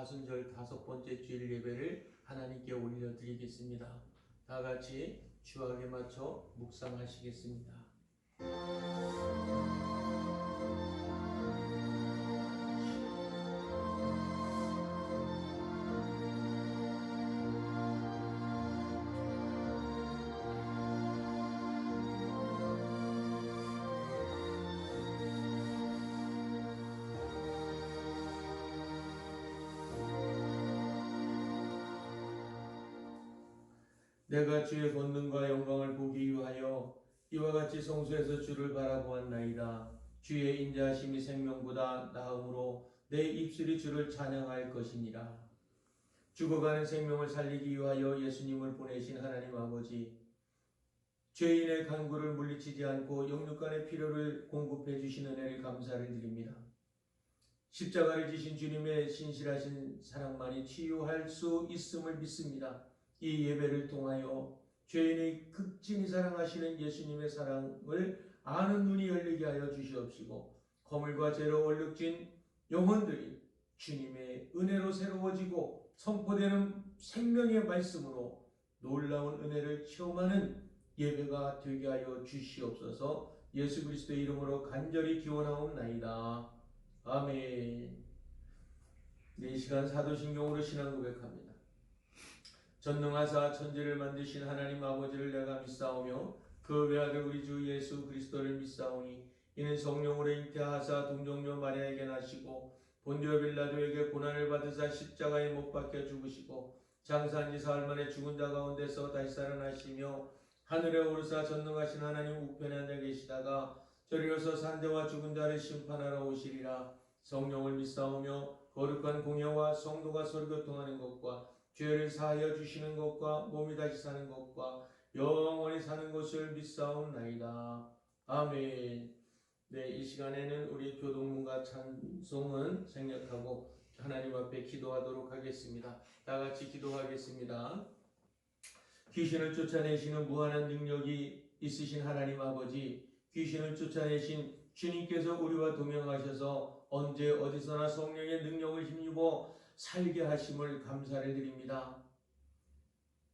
사순절 5번째 주일 예배를 하나님께 올려드리겠습니다. 다 같이 주악에 맞춰 묵상하시겠습니다. 내가 주의 권능과 영광을 보기 위하여 이와 같이 성소에서 주를 바라보았나이다. 주의 인자하심이 생명보다 나음으로 내 입술이 주를 찬양할 것이니라. 죽어가는 생명을 살리기 위하여 예수님을 보내신 하나님 아버지, 죄인의 간구를 물리치지 않고 영육간의 필요를 공급해 주신 은혜를 감사를 드립니다. 십자가를 지신 주님의 신실하신 사랑만이 치유할 수 있음을 믿습니다. 이 예배를 통하여 죄인의 극진히 사랑하시는 예수님의 사랑을 아는 눈이 열리게 하여 주시옵시고, 거물과 죄로 얼룩진 영혼들이 주님의 은혜로 새로워지고 선포되는 생명의 말씀으로 놀라운 은혜를 체험하는 예배가 되게 하여 주시옵소서. 예수 그리스도의 이름으로 간절히 기원하옵나이다. 아멘. 이 시간 사도신경으로 신앙 고백합니다. 전능하사 천지를 만드신 하나님 아버지를 내가 믿사오며 그 외아들 우리 주 예수 그리스도를 믿사오니 이는 성령으로 잉태하사 동정녀 마리아에게 나시고 본디오 빌라도에게 고난을 받으사 십자가에 못 박혀 죽으시고 장사한 지 사흘 만에 죽은 자 가운데서 다시 살아나시며 하늘에 오르사 전능하신 하나님 우편에 앉아 계시다가 저리로서 산자와 죽은 자를 심판하러 오시리라. 성령을 믿사오며 거룩한 공예와 성도가 서로 교통하는 것과 죄를 사하여 주시는 것과 몸이 다시 사는 것과 영원히 사는 것을 믿사옵나이다. 아멘. 네, 이 시간에는 우리 교동문과 찬송은 생략하고 하나님 앞에 기도하도록 하겠습니다. 다 같이 기도하겠습니다. 귀신을 쫓아내시는 무한한 능력이 있으신 하나님 아버지, 귀신을 쫓아내신 주님께서 우리와 동행하셔서 언제 어디서나 성령의 능력을 힘입어 살게 하심을 감사를 드립니다.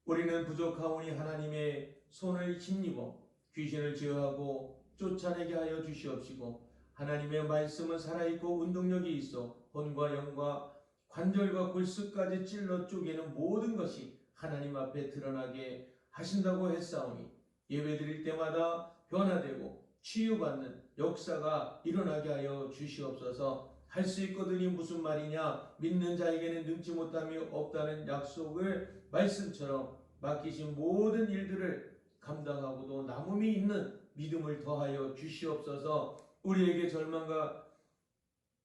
우리는 부족하오니 하나님의 손을 힘입어 귀신을 제어하고 쫓아내게 하여 주시옵시고, 하나님의 말씀은 살아있고 운동력이 있어 혼과 영과 관절과 골수까지 찔러 쪼개는 모든 것이 하나님 앞에 드러나게 하신다고 했사오니 예배드릴 때마다 변화되고 치유받는 역사가 일어나게 하여 주시옵소서. 할 수 있거든이 무슨 말이냐, 믿는 자에게는 능치 못함이 없다는 약속을 말씀처럼 맡기신 모든 일들을 감당하고도 남음이 있는 믿음을 더하여 주시옵소서. 우리에게 절망과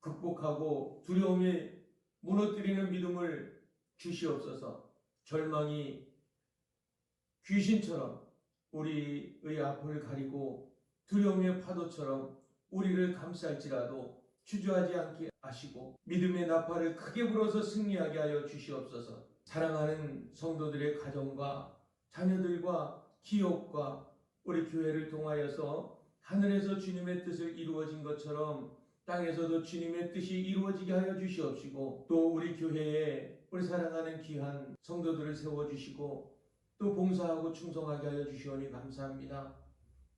극복하고 두려움이 무너뜨리는 믿음을 주시옵소서. 절망이 귀신처럼 우리의 앞을 가리고 두려움의 파도처럼 우리를 감쌀지라도 주저하지 않게 하시고 믿음의 나팔을 크게 불어서 승리하게 하여 주시옵소서. 사랑하는 성도들의 가정과 자녀들과 기업과 우리 교회를 통하여서 하늘에서 주님의 뜻을 이루어진 것처럼 땅에서도 주님의 뜻이 이루어지게 하여 주시옵시고, 또 우리 교회에 우리 사랑하는 귀한 성도들을 세워주시고 또 봉사하고 충성하게 하여 주시오니 감사합니다.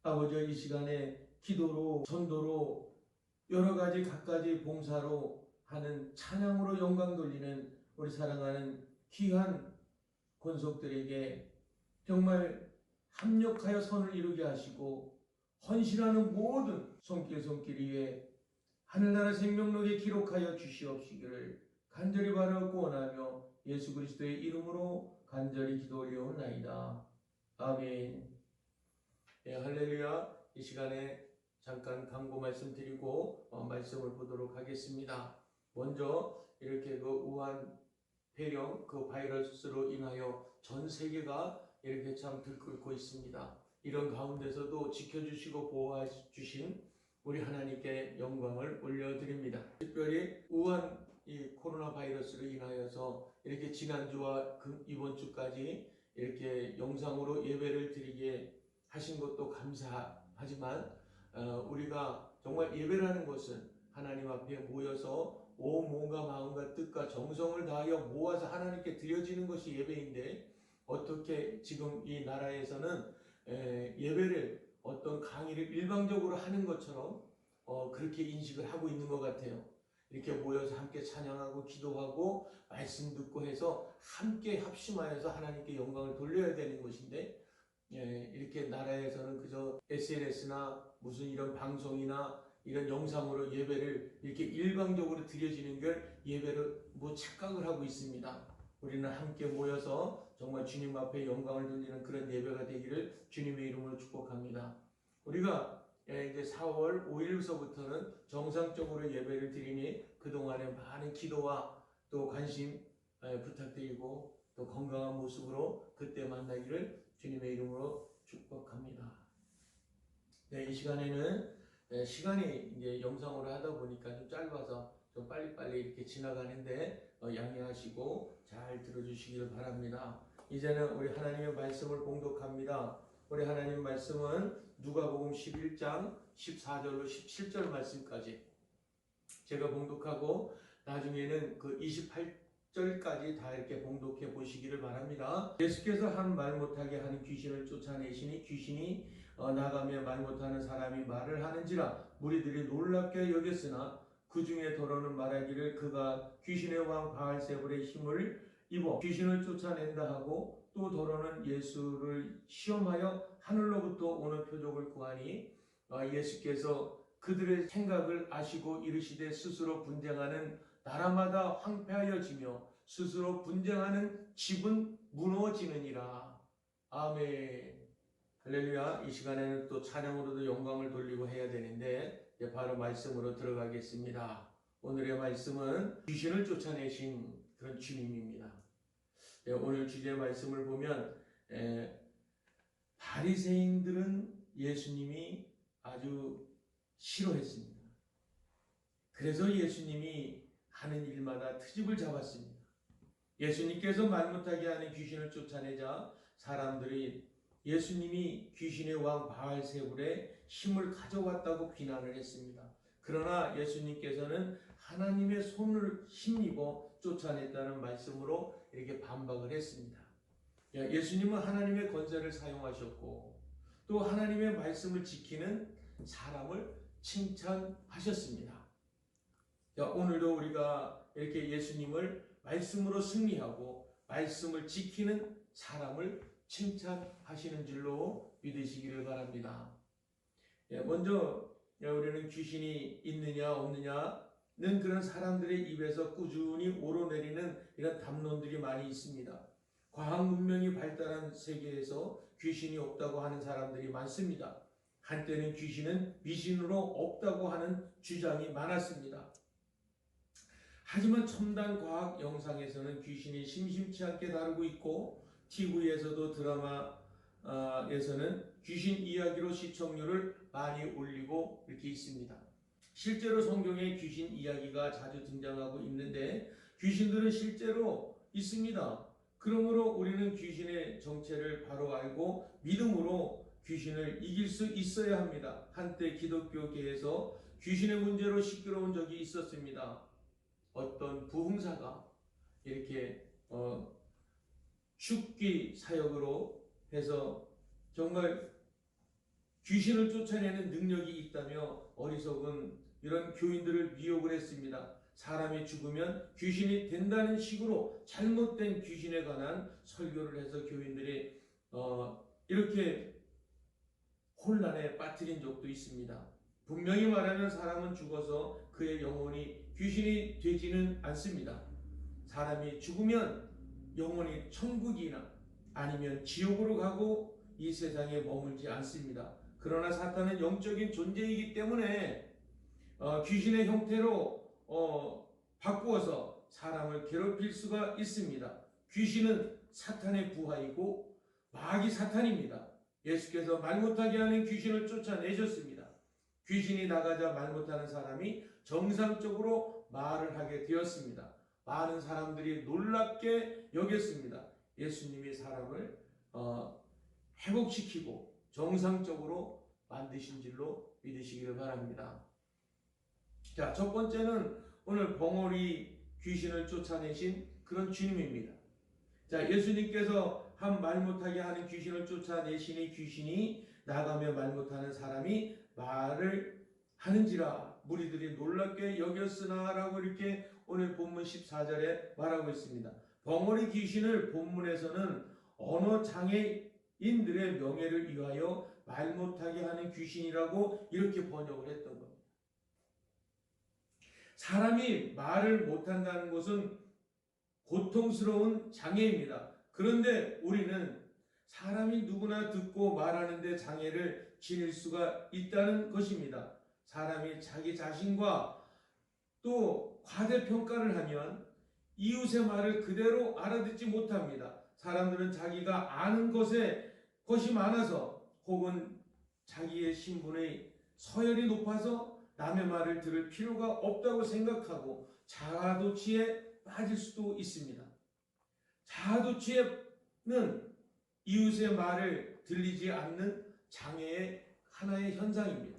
아버지, 이 시간에 기도로 전도로 여러 가지 갖가지 봉사로 하는 찬양으로 영광 돌리는 우리 사랑하는 귀한 권속들에게 정말 합력하여 선을 이루게 하시고 헌신하는 모든 손길 위에 하늘나라 생명록에 기록하여 주시옵시기를 간절히 바라고 원하며 예수 그리스도의 이름으로 간절히 기도 올려옵나이다. 아멘. 예, 할렐루야. 이 시간에 잠깐 광고 말씀드리고 말씀을 보도록 하겠습니다. 먼저 이렇게 그 우한 폐렴 그 바이러스로 인하여 전 세계가 이렇게 참 들끓고 있습니다. 이런 가운데서도 지켜주시고 보호해 주신 우리 하나님께 영광을 올려드립니다. 특별히 우한 이 코로나 바이러스로 인하여서 이렇게 지난주와 이번 주까지 이렇게 영상으로 예배를 드리게 하신 것도 감사하지만 우리가 정말 예배라는 것은 하나님 앞에 모여서 온 몸과 마음과 뜻과 정성을 다하여 모아서 하나님께 드려지는 것이 예배인데 어떻게 지금 이 나라에서는 예배를 어떤 강의를 일방적으로 하는 것처럼 그렇게 인식을 하고 있는 것 같아요. 이렇게 모여서 함께 찬양하고 기도하고 말씀 듣고 해서 함께 합심하여서 하나님께 영광을 돌려야 되는 것인데 이렇게 나라에서는 그저 SNS나 무슨 이런 방송이나 이런 영상으로 예배를 이렇게 일방적으로 드려지는 걸 예배로 착각을 하고 있습니다. 우리는 함께 모여서 정말 주님 앞에 영광을 돌리는 그런 예배가 되기를 주님의 이름으로 축복합니다. 우리가 이제 4월 5일서부터는 정상적으로 예배를 드리니 그동안에 많은 기도와 또 관심 부탁드리고 또 건강한 모습으로 그때 만나기를 주님의 이름으로 축복합니다. 이 시간에는 시간이 이제 영상으로 하다 보니까 좀 짧아서 좀 빨리빨리 이렇게 지나가는데 양해하시고 잘 들어주시기를 바랍니다. 이제는 우리 하나님의 말씀을 봉독합니다. 우리 하나님 말씀은 누가복음 11장 14절로 17절 말씀까지 제가 봉독하고 나중에는 그 28절까지 다 이렇게 봉독해 보시기를 바랍니다. 예수께서 한 말 못하게 하는 귀신을 쫓아내시니 귀신이 나가며 말 못하는 사람이 말을 하는지라 무리들이 놀랍게 여겼으나 그 중에 더러는 말하기를 그가 귀신의 왕 바알세불의 힘을 입어 귀신을 쫓아낸다 하고 또 더러는 예수를 시험하여 하늘로부터 오는 표적을 구하니 예수께서 그들의 생각을 아시고 이르시되 스스로 분쟁하는 나라마다 황폐하여지며 스스로 분쟁하는 집은 무너지느니라. 아멘. 할렐루야. 이 시간에는 또 찬양으로도 영광을 돌리고 해야 되는데 이제 바로 말씀으로 들어가겠습니다. 오늘의 말씀은 귀신을 쫓아내신 그런 주님입니다. 오늘 주제 말씀을 보면 바리새인들은 예수님이 아주 싫어했습니다. 그래서 예수님이 하는 일마다 트집을 잡았습니다. 예수님께서 말 못하게 하는 귀신을 쫓아내자 사람들이 예수님이 귀신의 왕 바알세불의 힘을 가져왔다고 비난을 했습니다. 그러나 예수님께서는 하나님의 손을 힘입어 쫓아냈다는 말씀으로 이렇게 반박을 했습니다. 예수님은 하나님의 권세를 사용하셨고 또 하나님의 말씀을 지키는 사람을 칭찬하셨습니다. 오늘도 우리가 이렇게 예수님을 말씀으로 승리하고 말씀을 지키는 사람을 칭찬하시는 줄로 믿으시기를 바랍니다. 먼저 우리는 귀신이 있느냐 없느냐는 그런 사람들의 입에서 꾸준히 오르내리는 이런 담론들이 많이 있습니다. 과학 문명이 발달한 세계에서 귀신이 없다고 하는 사람들이 많습니다. 한때는 귀신은 미신으로 없다고 하는 주장이 많았습니다. 하지만 첨단 과학 영상에서는 귀신이 심심치 않게 다루고 있고 TV에서도 드라마에서는 귀신 이야기로 시청률을 많이 올리고 이렇게 있습니다. 실제로 성경에 귀신 이야기가 자주 등장하고 있는데 귀신들은 실제로 있습니다. 그러므로 우리는 귀신의 정체를 바로 알고 믿음으로 귀신을 이길 수 있어야 합니다. 한때 기독교계에서 귀신의 문제로 시끄러운 적이 있었습니다. 어떤 부흥사가 이렇게 죽기 사역으로 해서 정말 귀신을 쫓아내는 능력이 있다며 어리석은 이런 교인들을 미혹을 했습니다. 사람이 죽으면 귀신이 된다는 식으로 잘못된 귀신에 관한 설교를 해서 교인들이 이렇게 혼란에 빠뜨린 적도 있습니다. 분명히 말하면 사람은 죽어서 그의 영혼이 귀신이 되지는 않습니다. 사람이 죽으면 영혼이 천국이나 아니면 지옥으로 가고 이 세상에 머물지 않습니다. 그러나 사탄은 영적인 존재이기 때문에 귀신의 형태로 바꾸어서 사람을 괴롭힐 수가 있습니다. 귀신은 사탄의 부하이고 마귀 사탄입니다. 예수께서 말 못하게 하는 귀신을 쫓아내셨습니다. 귀신이 나가자 말 못하는 사람이 정상적으로 말을 하게 되었습니다. 많은 사람들이 놀랍게 여겼습니다. 예수님이 사람을 회복시키고 정상적으로 만드신 줄로 믿으시기를 바랍니다. 자, 첫 번째는 오늘 벙어리 귀신을 쫓아내신 그런 주님입니다. 자, 예수님께서 한 말 못하게 하는 귀신을 쫓아내시니 귀신이 나가며 말 못하는 사람이 말을 하는지라 무리들이 놀랍게 여겼으나 라고 이렇게 오늘 본문 14절에 말하고 있습니다. 벙어리 귀신을 본문에서는 언어 장애인들의 명예를 위하여 말 못하게 하는 귀신이라고 이렇게 번역을 했던 겁니다. 사람이 말을 못한다는 것은 고통스러운 장애입니다. 그런데 우리는 사람이 누구나 듣고 말하는데 장애를 지닐 수가 있다는 것입니다. 사람이 자기 자신과 또 과대평가를 하면 이웃의 말을 그대로 알아듣지 못합니다. 사람들은 자기가 아는 것이 많아서 혹은 자기의 신분의 서열이 높아서 남의 말을 들을 필요가 없다고 생각하고 자아도취에 빠질 수도 있습니다. 자아도취는 이웃의 말을 들리지 않는 장애의 하나의 현상입니다.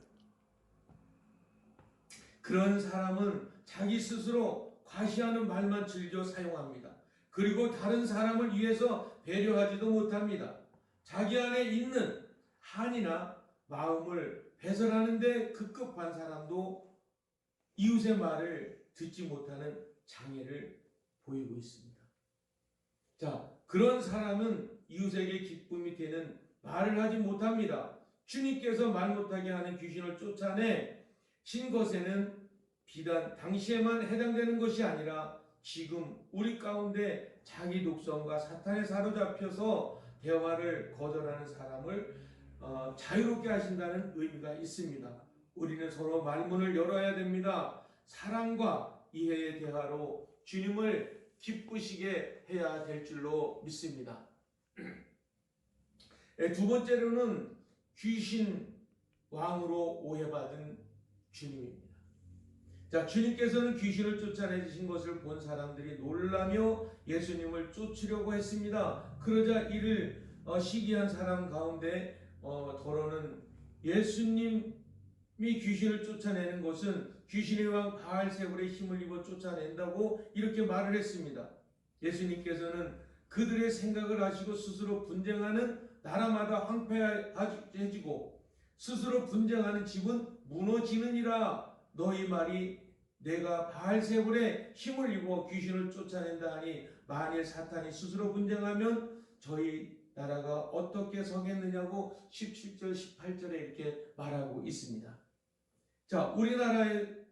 그런 사람은 자기 스스로 과시하는 말만 즐겨 사용합니다. 그리고 다른 사람을 위해서 배려하지도 못합니다. 자기 안에 있는 한이나 마음을 배설하는 데 급급한 사람도 이웃의 말을 듣지 못하는 장애를 보이고 있습니다. 자, 그런 사람은 이웃에게 기쁨이 되는 말을 하지 못합니다. 주님께서 말 못하게 하는 귀신을 쫓아내신 것에는 비단 당시에만 해당되는 것이 아니라 지금 우리 가운데 자기 독성과 사탄에 사로잡혀서 대화를 거절하는 사람을 자유롭게 하신다는 의미가 있습니다. 우리는 서로 말문을 열어야 됩니다. 사랑과 이해의 대화로 주님을 기쁘시게 해야 될 줄로 믿습니다. 두 번째로는 귀신 왕으로 오해받은 주님입니다. 자, 주님께서는 귀신을 쫓아내신 것을 본 사람들이 놀라며 예수님을 쫓으려고 했습니다. 그러자 이를 시기한 사람 가운데 더러는 예수님이 귀신을 쫓아내는 것은 귀신의 왕 바알세불의 힘을 입어 쫓아낸다고 이렇게 말을 했습니다. 예수님께서는 그들의 생각을 아시고 스스로 분쟁하는 나라마다 황폐해지고 스스로 분쟁하는 집은 무너지느니라. 너희 말이 내가 바알세불의 힘을 입어 귀신을 쫓아낸다 하니 만일 사탄이 스스로 분쟁하면 저희 나라가 어떻게 서겠느냐고 17절 18절에 이렇게 말하고 있습니다. 자, 우리나라의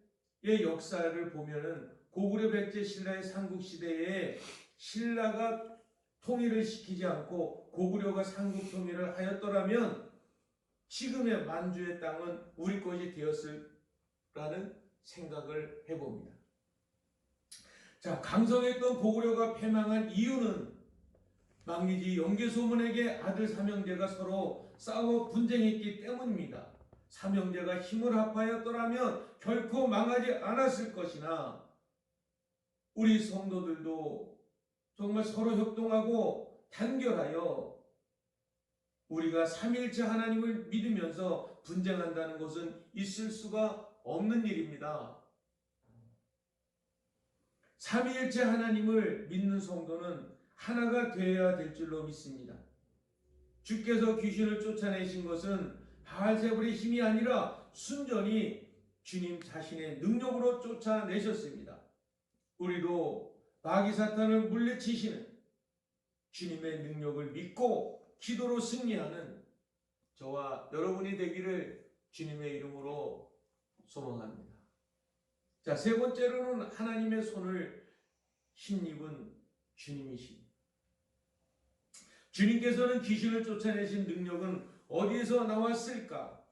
역사를 보면은 고구려 백제 신라의 삼국시대에 신라가 통일을 시키지 않고 고구려가 삼국 통일을 하였더라면 지금의 만주의 땅은 우리 것이 되었을라는 생각을 해봅니다. 자, 강성했던 고구려가 패망한 이유는 망리지 영계소문에게 아들 삼형제가 서로 싸워 분쟁했기 때문입니다. 삼형제가 힘을 합하였더라면 결코 망하지 않았을 것이나 우리 성도들도 정말 서로 협동하고 단결하여 우리가 삼위일체 하나님을 믿으면서 분쟁한다는 것은 있을 수가 없는 일입니다. 삼위일체 하나님을 믿는 성도는 하나가 되어야 될 줄로 믿습니다. 주께서 귀신을 쫓아내신 것은 바알세불의 힘이 아니라 순전히 주님 자신의 능력으로 쫓아내셨습니다. 우리도 마귀 사탄을 물리치시는 주님의 능력을 믿고 기도로 승리하는 저와 여러분이 되기를 주님의 이름으로 소망합니다. 자, 세 번째로는 하나님의 손을 힘입은 주님이십니다. 주님께서는 귀신을 쫓아내신 능력은 어디에서 나왔을까?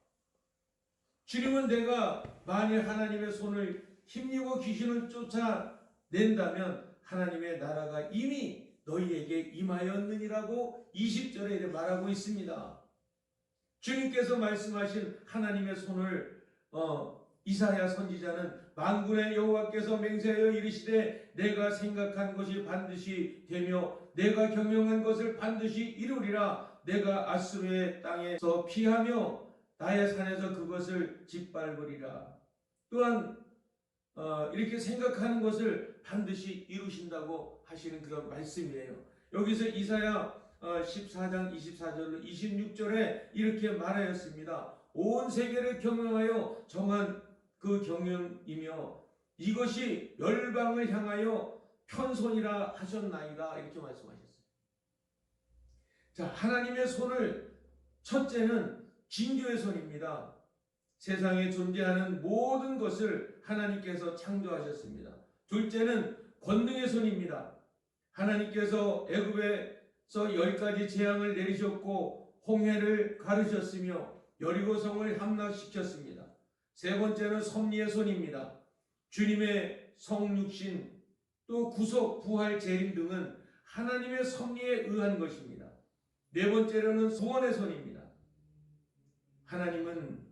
주님은 내가 만일 하나님의 손을 힘입어 귀신을 쫓아낸다면 하나님의 나라가 이미 너희에게 임하였느니라고 20절에 말하고 있습니다. 주님께서 말씀하신 하나님의 손을 이사야 선지자는 만군의 여호와께서 맹세하여 이르시되 내가 생각한 것이 반드시 되며 내가 경영한 것을 반드시 이루리라. 내가 아수르의 땅에서 피하며 나의 산에서 그것을 짓밟으리라. 또한 이렇게 생각하는 것을 반드시 이루신다고 하시는 그런 말씀이에요. 여기서 이사야 14장 24절 26절에 이렇게 말하였습니다. 온 세계를 경영하여 정한 그 경영이며 이것이 열방을 향하여 편손이라 하셨나이다. 이렇게 말씀하셨어요. 자, 하나님의 손을 첫째는 징조의 손입니다. 세상에 존재하는 모든 것을 하나님께서 창조하셨습니다. 둘째는 권능의 손입니다. 하나님께서 애굽에서 10가지 재앙을 내리셨고 홍해를 가르셨으며 여리고성을 함락시켰습니다. 세 번째는 섭리의 손입니다. 주님의 성육신 또 구속, 부활, 재림 등은 하나님의 섭리에 의한 것입니다. 네 번째로는 구원의 손입니다. 하나님은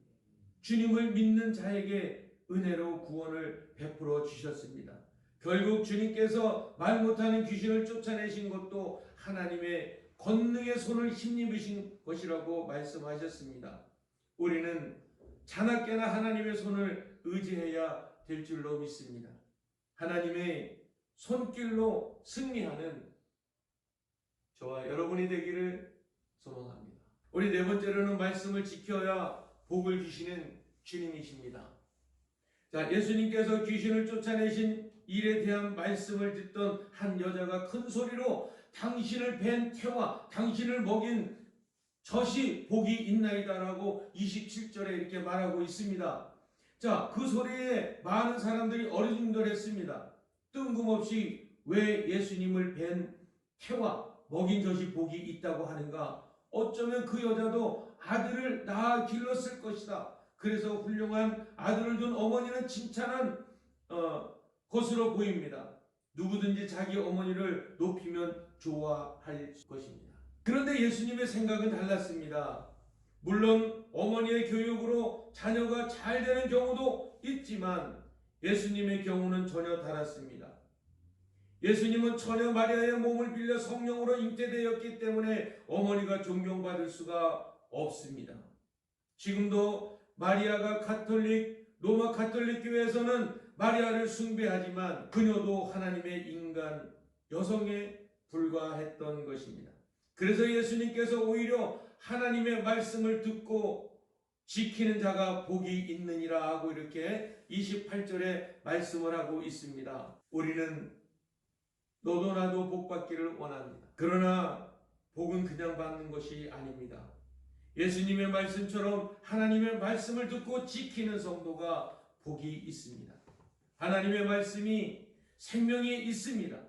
주님을 믿는 자에게 은혜로 구원을 베풀어 주셨습니다. 결국 주님께서 말 못하는 귀신을 쫓아내신 것도 하나님의 권능의 손을 힘입으신 것이라고 말씀하셨습니다. 우리는 자나깨나 하나님의 손을 의지해야 될 줄로 믿습니다. 하나님의 손길로 승리하는 저와 여러분이 되기를 소망합니다. 우리 네 번째로는 말씀을 지켜야 복을 주시는 주님이십니다. 자, 예수님께서 귀신을 쫓아내신 일에 대한 말씀을 듣던 한 여자가 큰 소리로 당신을 뵌 태와 당신을 먹인 젖이 복이 있나이다라고 27절에 이렇게 말하고 있습니다. 자, 그 소리에 많은 사람들이 어리둥절했습니다. 뜬금없이 왜 예수님을 뵌 태와 먹인 젖이 복이 있다고 하는가? 어쩌면 그 여자도 아들을 낳아 길렀을 것이다. 그래서 훌륭한 아들을 둔 어머니는 칭찬한 것으로 보입니다. 누구든지 자기 어머니를 높이면 좋아할 것입니다. 그런데 예수님의 생각은 달랐습니다. 물론 어머니의 교육으로 자녀가 잘 되는 경우도 있지만 예수님의 경우는 전혀 달랐습니다. 예수님은 처녀 마리아의 몸을 빌려 성령으로 잉태되었기 때문에 어머니가 존경받을 수가 없습니다. 지금도 마리아가 로마 가톨릭 교회에서는 마리아를 숭배하지만 그녀도 하나님의 인간 여성에 불과했던 것입니다. 그래서 예수님께서 오히려 하나님의 말씀을 듣고 지키는 자가 복이 있느니라 하고 이렇게 28절에 말씀을 하고 있습니다. 우리는 너도 나도 복 받기를 원합니다. 그러나 복은 그냥 받는 것이 아닙니다. 예수님의 말씀처럼 하나님의 말씀을 듣고 지키는 성도가 복이 있습니다. 하나님의 말씀이 생명이 있습니다.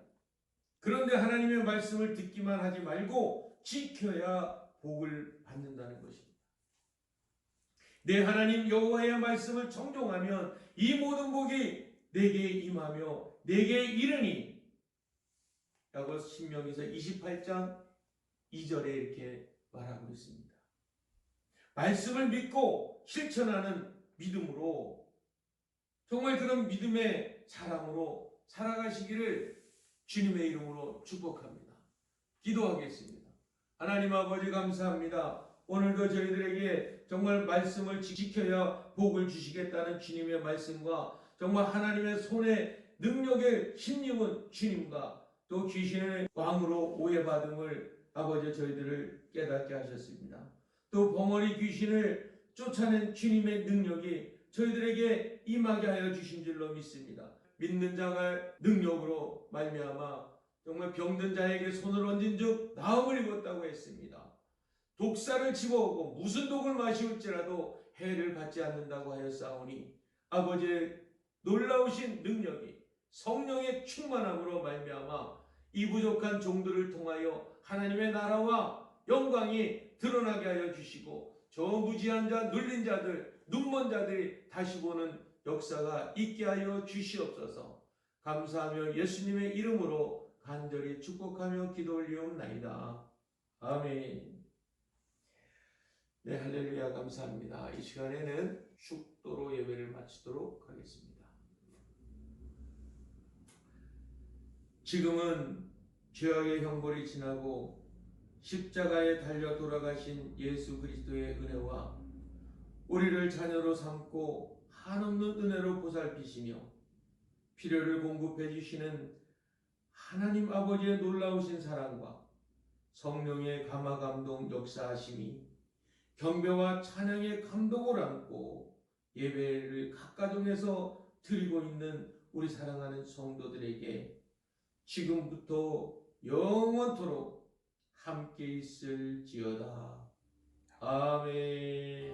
그런데 하나님의 말씀을 듣기만 하지 말고 지켜야 복을 받는다는 것입니다. 내 하나님 여호와의 말씀을 청종하면 이 모든 복이 내게 임하며 내게 이르니 라고 신명기서 28장 2절에 이렇게 말하고 있습니다. 말씀을 믿고 실천하는 믿음으로 정말 그런 믿음의 사람으로 살아가시기를 주님의 이름으로 축복합니다. 기도하겠습니다. 하나님 아버지 감사합니다. 오늘도 저희들에게 정말 말씀을 지켜야 복을 주시겠다는 주님의 말씀과 정말 하나님의 손에 능력에 힘입은 주님과 또 귀신의 왕으로 오해받음을 아버지 저희들을 깨닫게 하셨습니다. 또 벙어리 귀신을 쫓아낸 주님의 능력이 저희들에게 임하게 하여 주신 줄로 믿습니다. 믿는 자가 능력으로 말미암아 정말 병든 자에게 손을 얹은 즉 나음을 입었다고 했습니다. 독사를 집어오고 무슨 독을 마시울지라도 해를 받지 않는다고 하였사오니 아버지의 놀라우신 능력이 성령의 충만함으로 말미암아 이 부족한 종들을 통하여 하나님의 나라와 영광이 드러나게 하여 주시고 저 무지한 자, 눌린 자들, 눈먼 자들이 다시 보는 역사가 있게 하여 주시옵소서. 감사하며 예수님의 이름으로 간절히 축복하며 기도 올리옵나이다. 아멘. 네, 할렐루야. 감사합니다. 이 시간에는 축도로 예배를 마치도록 하겠습니다. 지금은 죄악의 형벌이 지나고 십자가에 달려 돌아가신 예수 그리스도의 은혜와 우리를 자녀로 삼고 한없는 은혜로 보살피시며 필요를 공급해 주시는 하나님 아버지의 놀라우신 사랑과 성령의 감화감동 역사하심이 경배와 찬양의 감동을 안고 예배를 각 가정에서 드리고 있는 우리 사랑하는 성도들에게 지금부터 영원토록 함께 있을지어다. 아멘.